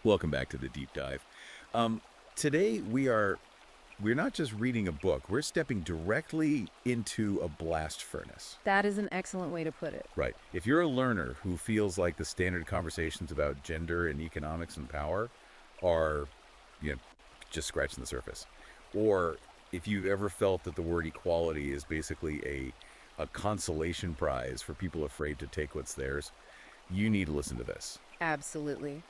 Welcome back to the deep dive. Today we're not just reading a book, we're stepping directly into a blast furnace. That is an excellent way to put it. Right. If you're a learner who feels like the standard conversations about gender and economics and power are, just scratching the surface, or if you've ever felt that the word equality is basically a consolation prize for people afraid to take what's theirs, you need to listen to this. Absolutely.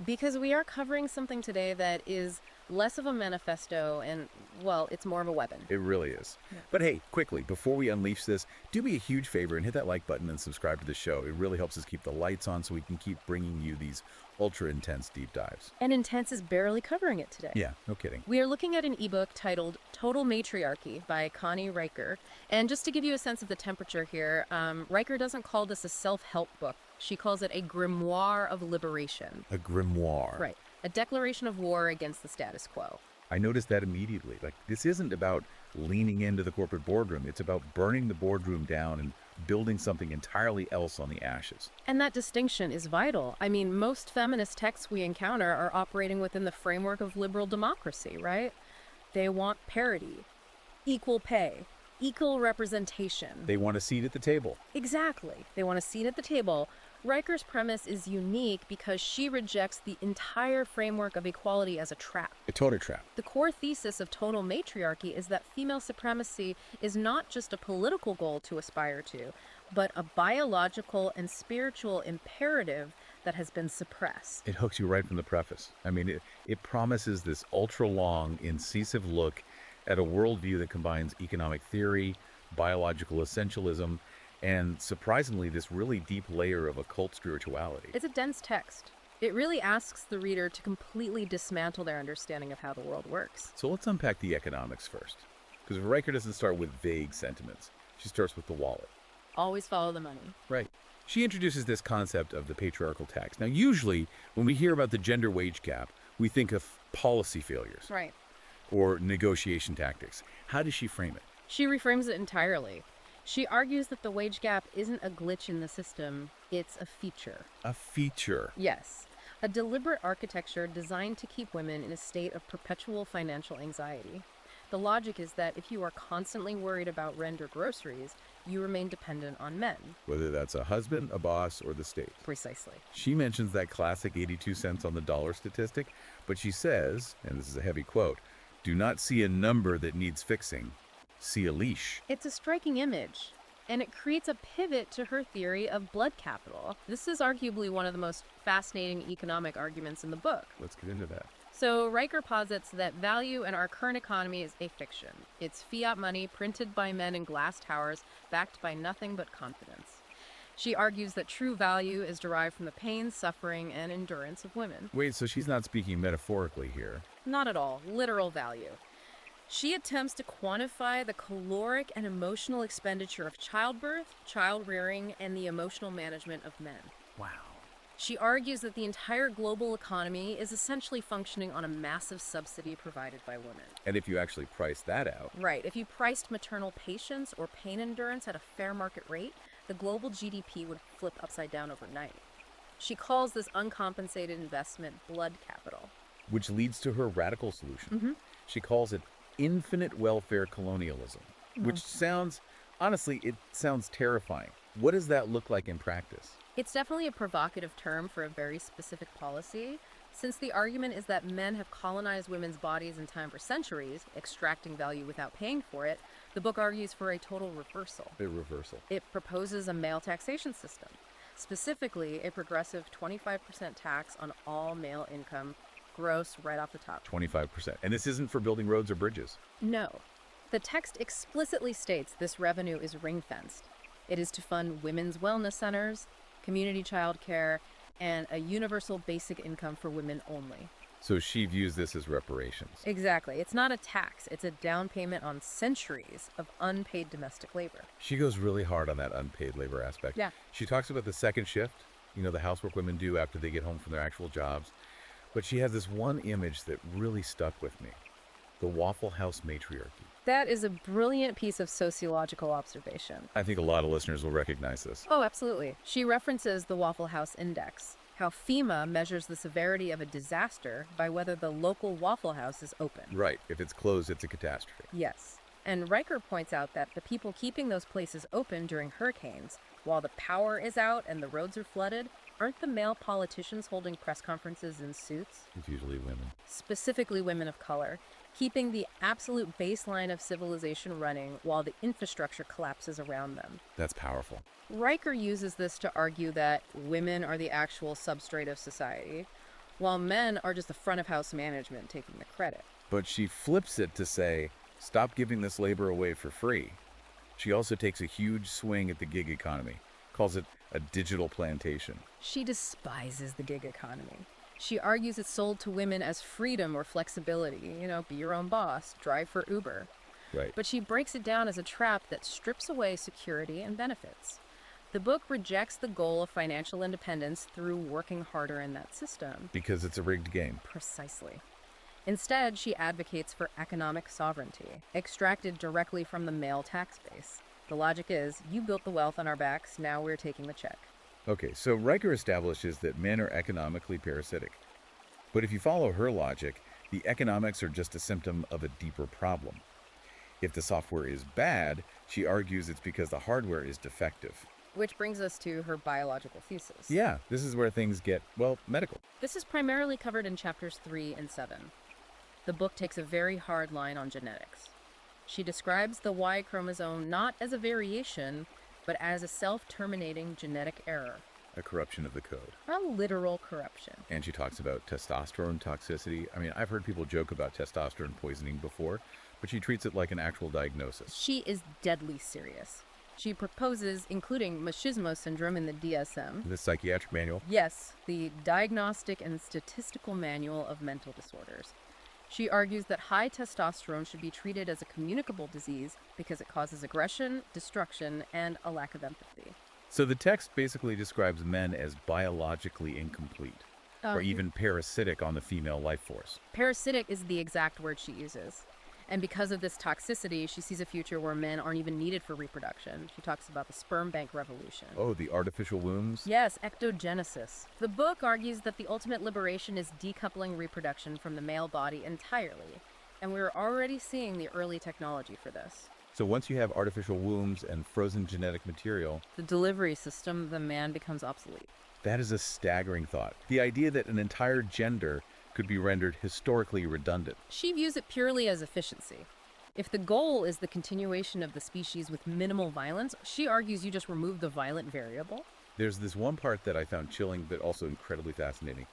Because we are covering something today that is less of a manifesto and, well, it's more of a weapon. It really is. Yeah. But hey, quickly, before we unleash this, do me a huge favor and hit that like button and subscribe to the show. It really helps us keep the lights on so we can keep bringing you these ultra-intense deep dives. And Intense is barely covering it today. Yeah, no kidding. We are looking at an ebook titled Total Matriarchy by Connie Riker. And just to give you a sense of the temperature here, Riker doesn't call this a self-help book. She calls it a grimoire of liberation. A grimoire. Right. A declaration of war against the status quo. I noticed that immediately. Like, this isn't about leaning into the corporate boardroom. It's about burning the boardroom down and building something entirely else on the ashes. And that distinction is vital. I mean, most feminist texts we encounter are operating within the framework of liberal democracy, right? They want parity, equal pay, equal representation. They want a seat at the table. Exactly. They want a seat at the table. Riker's premise is unique because she rejects the entire framework of equality as a trap. A total trap. The core thesis of total matriarchy is that female supremacy is not just a political goal to aspire to, but a biological and spiritual imperative that has been suppressed. It hooks you right from the preface. I mean, it promises this ultra-long, incisive look at a worldview that combines economic theory, biological essentialism, and surprisingly, this really deep layer of occult spirituality. It's a dense text. It really asks the reader to completely dismantle their understanding of how the world works. So let's unpack the economics first. Because Riker doesn't start with vague sentiments. She starts with the wallet. Always follow the money. Right. She introduces this concept of the patriarchal tax. Now, usually, when we hear about the gender wage gap, we think of policy failures. Right. Or negotiation tactics. How does she frame it? She reframes it entirely. She argues that the wage gap isn't a glitch in the system, it's a feature. A feature. Yes. A deliberate architecture designed to keep women in a state of perpetual financial anxiety. The logic is that if you are constantly worried about rent or groceries, you remain dependent on men. Whether that's a husband, a boss, or the state. Precisely. She mentions that classic 82 cents on the dollar statistic, but she says, and this is a heavy quote, "Do not see a number that needs fixing. See a leash." It's a striking image, and it creates a pivot to her theory of blood capital. This is arguably one of the most fascinating economic arguments in the book. Let's get into that. So Riker posits that value in our current economy is a fiction. It's fiat money printed by men in glass towers, backed by nothing but confidence. She argues that true value is derived from the pain, suffering, and endurance of women. Wait, so she's not speaking metaphorically here. Not at all. Literal value. She attempts to quantify the caloric and emotional expenditure of childbirth, child rearing, and the emotional management of men. Wow. She argues that the entire global economy is essentially functioning on a massive subsidy provided by women. And if you actually price that out. Right. If you priced maternal patience or pain endurance at a fair market rate, the global GDP would flip upside down overnight. She calls this uncompensated investment blood capital. Which leads to her radical solution. Mm-hmm. She calls it infinite welfare colonialism, which sounds, honestly, it sounds terrifying. What does that look like in practice? It's definitely a provocative term for a very specific policy, since the argument is that men have colonized women's bodies in time for centuries, extracting value without paying for it. The book argues for a total reversal. A reversal. It proposes a male taxation system, specifically a progressive 25% tax on all male income, gross right off the top. 25%. And this isn't for building roads or bridges. No. The text explicitly states this revenue is ring-fenced. It is to fund women's wellness centers, community childcare, and a universal basic income for women only. So she views this as reparations. Exactly. It's not a tax. It's a down payment on centuries of unpaid domestic labor. She goes really hard on that unpaid labor aspect. Yeah. She talks about the second shift, the housework women do after they get home from their actual jobs. But she has this one image that really stuck with me. The Waffle House matriarchy. That is a brilliant piece of sociological observation. I think a lot of listeners will recognize this. Oh, absolutely. She references the Waffle House Index, how FEMA measures the severity of a disaster by whether the local Waffle House is open. Right. If it's closed, it's a catastrophe. Yes. And Riker points out that the people keeping those places open during hurricanes, while the power is out and the roads are flooded, aren't the male politicians holding press conferences in suits? It's usually women. Specifically women of color, keeping the absolute baseline of civilization running while the infrastructure collapses around them. That's powerful. Riker uses this to argue that women are the actual substrate of society, while men are just the front of house management taking the credit. But she flips it to say, stop giving this labor away for free. She also takes a huge swing at the gig economy, calls it a digital plantation. She despises the gig economy. She argues it's sold to women as freedom or flexibility, be your own boss, drive for Uber. Right. But she breaks it down as a trap that strips away security and benefits. The book rejects the goal of financial independence through working harder in that system. Because it's a rigged game. Precisely. Instead, she advocates for economic sovereignty, extracted directly from the male tax base. The logic is, you built the wealth on our backs, now we're taking the check. Okay, so Riker establishes that men are economically parasitic. But if you follow her logic, the economics are just a symptom of a deeper problem. If the software is bad, she argues it's because the hardware is defective. Which brings us to her biological thesis. Yeah, this is where things get, medical. This is primarily covered in chapters 3 and 7. The book takes a very hard line on genetics. She describes the Y chromosome not as a variation, but as a self-terminating genetic error. A corruption of the code. A literal corruption. And she talks about testosterone toxicity. I mean, I've heard people joke about testosterone poisoning before, but she treats it like an actual diagnosis. She is deadly serious. She proposes including machismo syndrome in the DSM. The psychiatric manual? Yes, the Diagnostic and Statistical Manual of Mental Disorders. She argues that high testosterone should be treated as a communicable disease because it causes aggression, destruction, and a lack of empathy. So the text basically describes men as biologically incomplete, or even parasitic on the female life force. Parasitic is the exact word she uses. And because of this toxicity, she sees a future where men aren't even needed for reproduction. She talks about the sperm bank revolution. Oh, the artificial wombs? Yes, ectogenesis. The book argues that the ultimate liberation is decoupling reproduction from the male body entirely. And we're already seeing the early technology for this. So once you have artificial wombs and frozen genetic material, the delivery system, the man becomes obsolete. That is a staggering thought. The idea that an entire gender could be rendered historically redundant. She views it purely as efficiency. If the goal is the continuation of the species with minimal violence, she argues you just remove the violent variable. There's this one part that I found chilling but also incredibly fascinating.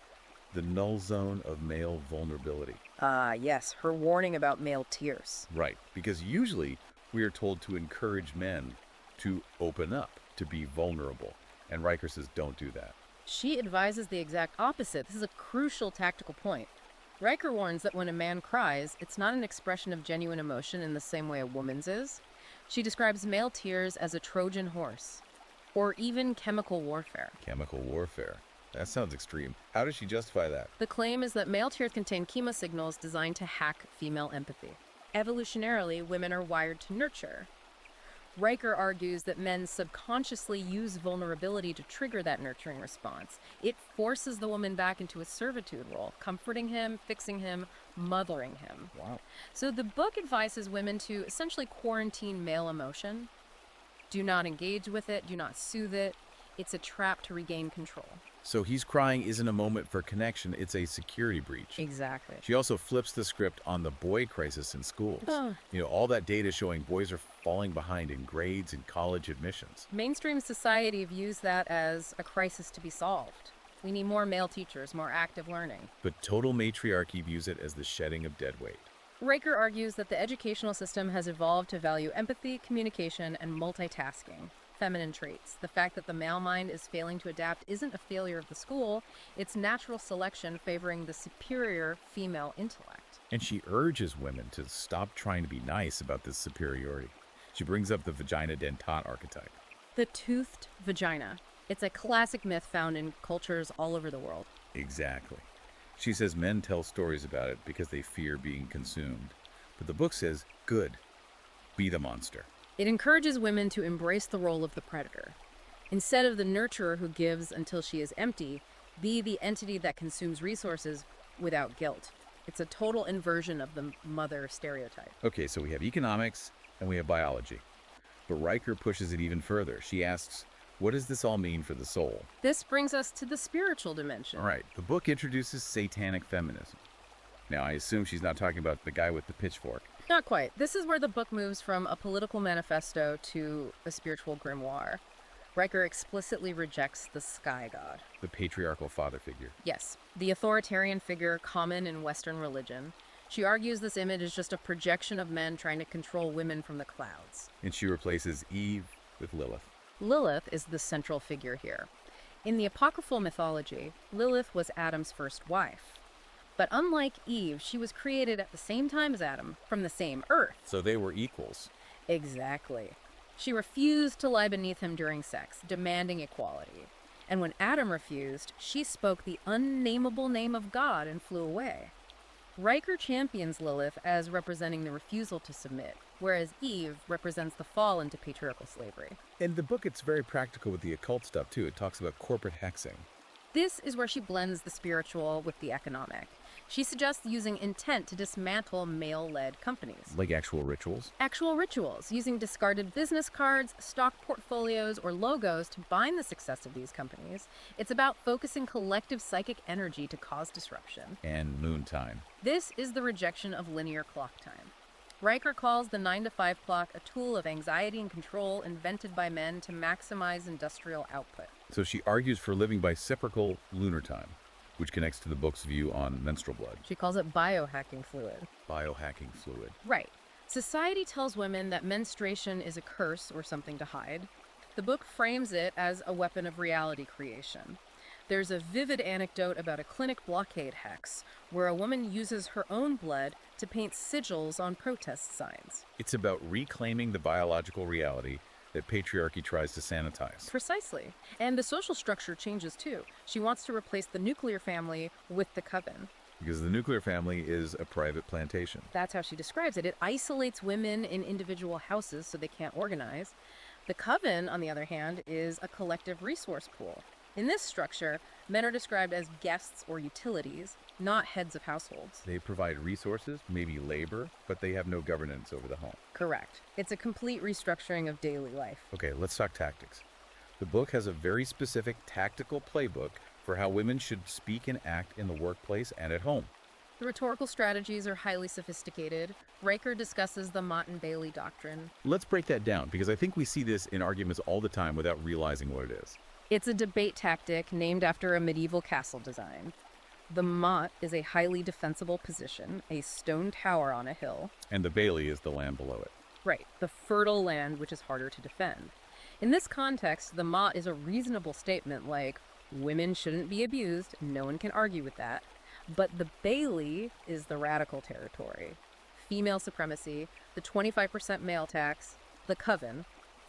The null zone of male vulnerability. Yes, her warning about male tears. Right, because usually we are told to encourage men to open up, to be vulnerable. And Riker says, don't do that. She advises the exact opposite. This is a crucial tactical point. Riker warns that when a man cries, it's not an expression of genuine emotion in the same way a woman's is. She describes male tears as a Trojan horse, or even chemical warfare. Chemical warfare. That sounds extreme. How does she justify that? The claim is that male tears contain chemosignals designed to hack female empathy. Evolutionarily, women are wired to nurture. Riker argues that men subconsciously use vulnerability to trigger that nurturing response. It forces the woman back into a servitude role, comforting him, fixing him, mothering him. Wow. So the book advises women to essentially quarantine male emotion. Do not engage with it, do not soothe it. It's a trap to regain control. So he's crying isn't a moment for connection, it's a security breach. Exactly. She also flips the script on the boy crisis in schools. Oh. All that data showing boys are falling behind in grades and college admissions. Mainstream society views that as a crisis to be solved. We need more male teachers, more active learning. But total matriarchy views it as the shedding of dead weight. Riker argues that the educational system has evolved to value empathy, communication, and multitasking. Feminine traits. The fact that the male mind is failing to adapt isn't a failure of the school, it's natural selection favoring the superior female intellect. And she urges women to stop trying to be nice about this superiority. She brings up the vagina dentate archetype. The toothed vagina. It's a classic myth found in cultures all over the world. Exactly. She says men tell stories about it because they fear being consumed. But the book says, good, be the monster. It encourages women to embrace the role of the predator. Instead of the nurturer who gives until she is empty, Be the entity that consumes resources without guilt. It's a total inversion of the mother stereotype. Okay, so we have economics and we have biology. But Riker pushes it even further. She asks, what does this all mean for the soul? This brings us to the spiritual dimension. All right, the book introduces satanic feminism. Now, I assume she's not talking about the guy with the pitchfork. Not quite. This is where the book moves from a political manifesto to a spiritual grimoire. Riker explicitly rejects the sky god. The patriarchal father figure. Yes, the authoritarian figure common in Western religion. She argues this image is just a projection of men trying to control women from the clouds. And she replaces Eve with Lilith. Lilith is the central figure here. In the apocryphal mythology, Lilith was Adam's first wife. But unlike Eve, she was created at the same time as Adam, from the same earth. So they were equals. Exactly. She refused to lie beneath him during sex, demanding equality. And when Adam refused, she spoke the unnameable name of God and flew away. Riker champions Lilith as representing the refusal to submit, whereas Eve represents the fall into patriarchal slavery. In the book, it's very practical with the occult stuff, too. It talks about corporate hexing. This is where she blends the spiritual with the economic. She suggests using intent to dismantle male-led companies. Like actual rituals? Actual rituals, using discarded business cards, stock portfolios, or logos to bind the success of these companies. It's about focusing collective psychic energy to cause disruption. And moon time. This is the rejection of linear clock time. Riker calls the 9-to-5 clock a tool of anxiety and control invented by men to maximize industrial output. So she argues for living by cyclical lunar time, which connects to the book's view on menstrual blood. She calls it biohacking fluid. Biohacking fluid. Right. Society tells women that menstruation is a curse or something to hide. The book frames it as a weapon of reality creation. There's a vivid anecdote about a clinic blockade hex, where a woman uses her own blood to paint sigils on protest signs. It's about reclaiming the biological reality that patriarchy tries to sanitize. Precisely. And the social structure changes too. She wants to replace the nuclear family with the coven. Because the nuclear family is a private plantation. That's how she describes it. It isolates women in individual houses so they can't organize. The coven, on the other hand, is a collective resource pool. In this structure, men are described as guests or utilities, not heads of households. They provide resources, maybe labor, but they have no governance over the home. Correct. It's a complete restructuring of daily life. Okay, let's talk tactics. The book has a very specific tactical playbook for how women should speak and act in the workplace and at home. The rhetorical strategies are highly sophisticated. Riker discusses the Mott and Bailey doctrine. Let's break that down, because I think we see this in arguments all the time without realizing what it is. It's a debate tactic named after a medieval castle design. The Mott is a highly defensible position, a stone tower on a hill. And the Bailey is the land below it. Right, the fertile land which is harder to defend. In this context, the Mott is a reasonable statement like, women shouldn't be abused, no one can argue with that. But the Bailey is the radical territory. Female supremacy, the 25% male tax, the coven.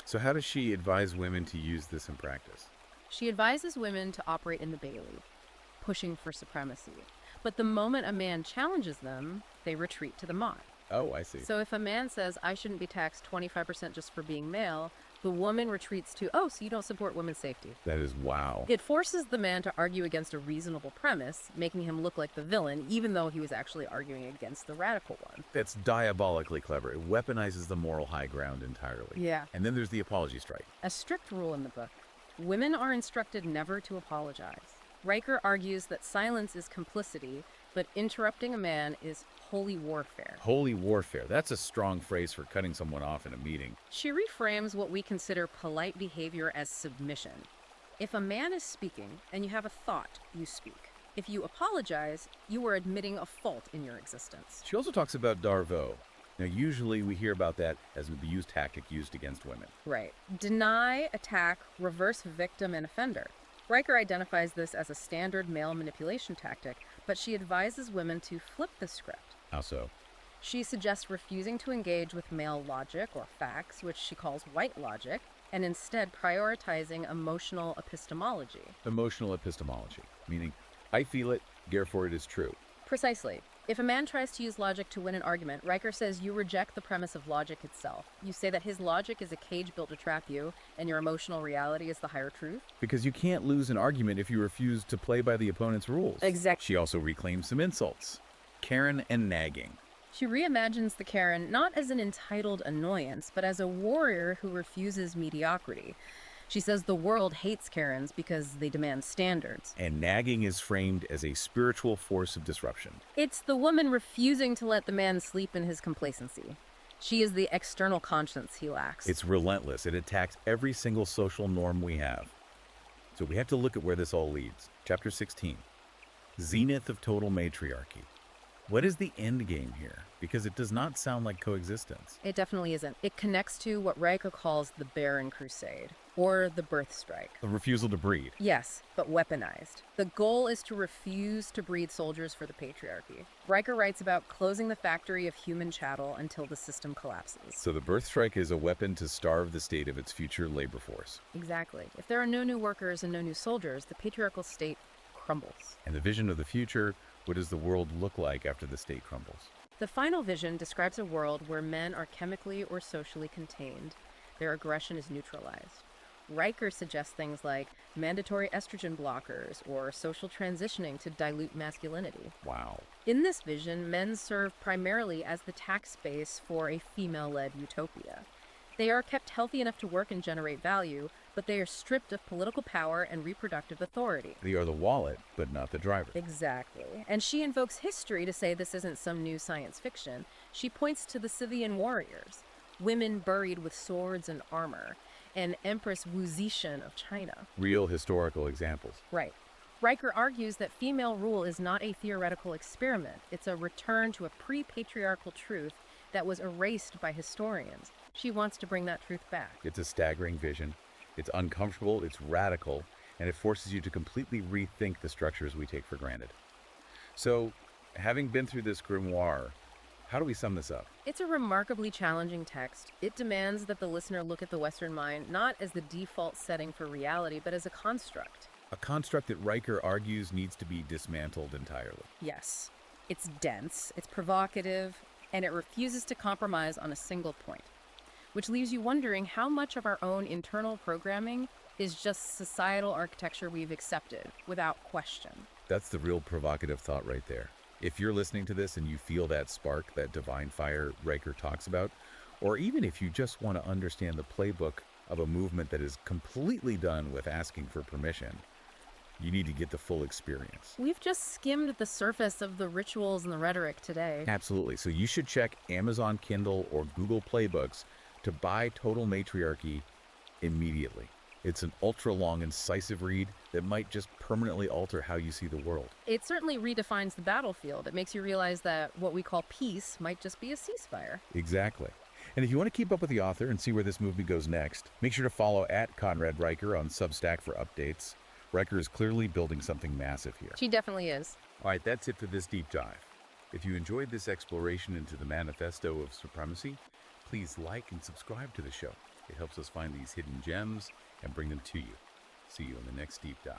So how does she advise women to use this in practice? She advises women to operate in the Bailey, pushing for supremacy. But the moment a man challenges them, they retreat to the Mott. Oh, I see. So if a man says, I shouldn't be taxed 25% just for being male, the woman retreats to, oh, so you don't support women's safety. That is wow. It forces the man to argue against a reasonable premise, making him look like the villain, even though he was actually arguing against the radical one. That's diabolically clever. It weaponizes the moral high ground entirely. Yeah. And then there's the apology strike. A strict rule in the book. Women are instructed never to apologize. Riker argues that silence is complicity, but interrupting a man is holy warfare. Holy warfare. That's a strong phrase for cutting someone off in a meeting. She reframes what we consider polite behavior as submission. If a man is speaking and you have a thought, you speak. If you apologize, you are admitting a fault in your existence. She also talks about Darvo. Now, usually we hear about that as an abuse tactic used against women. Right. Deny, attack, reverse victim and offender. Riker identifies this as a standard male manipulation tactic, but she advises women to flip the script. How so? She suggests refusing to engage with male logic or facts, which she calls white logic, and instead prioritizing emotional epistemology. Emotional epistemology, meaning I feel it, therefore it is true. Precisely. If a man tries to use logic to win an argument, Riker says you reject the premise of logic itself. You say that his logic is a cage built to trap you, and your emotional reality is the higher truth. Because you can't lose an argument if you refuse to play by the opponent's rules. Exactly. She also reclaims some insults. Karen and nagging. She reimagines the Karen not as an entitled annoyance, but as a warrior who refuses mediocrity. She says the world hates Karens because they demand standards. And nagging is framed as a spiritual force of disruption. It's the woman refusing to let the man sleep in his complacency. She is the external conscience he lacks. It's relentless. It attacks every single social norm we have. So we have to look at where this all leads. Chapter 16. Zenith of total matriarchy. What is the end game here? Because it does not sound like coexistence. It definitely isn't. It connects to what Riker calls the Barren Crusade, or the birth strike. The refusal to breed. Yes, but weaponized. The goal is to refuse to breed soldiers for the patriarchy. Riker writes about closing the factory of human chattel until the system collapses. So the birth strike is a weapon to starve the state of its future labor force. Exactly. If there are no new workers and no new soldiers, the patriarchal state crumbles. And the vision of the future, what does the world look like after the state crumbles? The final vision describes a world where men are chemically or socially contained. Their aggression is neutralized. Riker suggests things like mandatory estrogen blockers or social transitioning to dilute masculinity. Wow. In this vision, men serve primarily as the tax base for a female-led utopia. They are kept healthy enough to work and generate value, but they are stripped of political power and reproductive authority. They are the wallet, but not the driver. Exactly. And she invokes history to say this isn't some new science fiction. She points to the Scythian warriors, women buried with swords and armor, and Empress Wu Zetian of China. Real historical examples. Right. Riker argues that female rule is not a theoretical experiment. It's a return to a pre-patriarchal truth that was erased by historians. She wants to bring that truth back. It's a staggering vision. It's uncomfortable, it's radical, and it forces you to completely rethink the structures we take for granted. So, having been through this grimoire, how do we sum this up? It's a remarkably challenging text. It demands that the listener look at the Western mind not as the default setting for reality, but as a construct. A construct that Riker argues needs to be dismantled entirely. Yes. It's dense, it's provocative, and it refuses to compromise on a single point, which leaves you wondering how much of our own internal programming is just societal architecture we've accepted without question. That's the real provocative thought right there. If you're listening to this and you feel that spark, that divine fire Riker talks about, or even if you just want to understand the playbook of a movement that is completely done with asking for permission, you need to get the full experience. We've just skimmed the surface of the rituals and the rhetoric today. Absolutely. So you should check Amazon Kindle or Google Playbooks to buy Total Matriarchy immediately. It's an ultra-long, incisive read that might just permanently alter how you see the world. It certainly redefines the battlefield. It makes you realize that what we call peace might just be a ceasefire. Exactly. And if you want to keep up with the author and see where this movie goes next, make sure to follow @Conrad Riker on Substack for updates. Riker is clearly building something massive here. She definitely is. All right, that's it for this deep dive. If you enjoyed this exploration into the manifesto of supremacy, please like and subscribe to the show. It helps us find these hidden gems and bring them to you. See you in the next deep dive.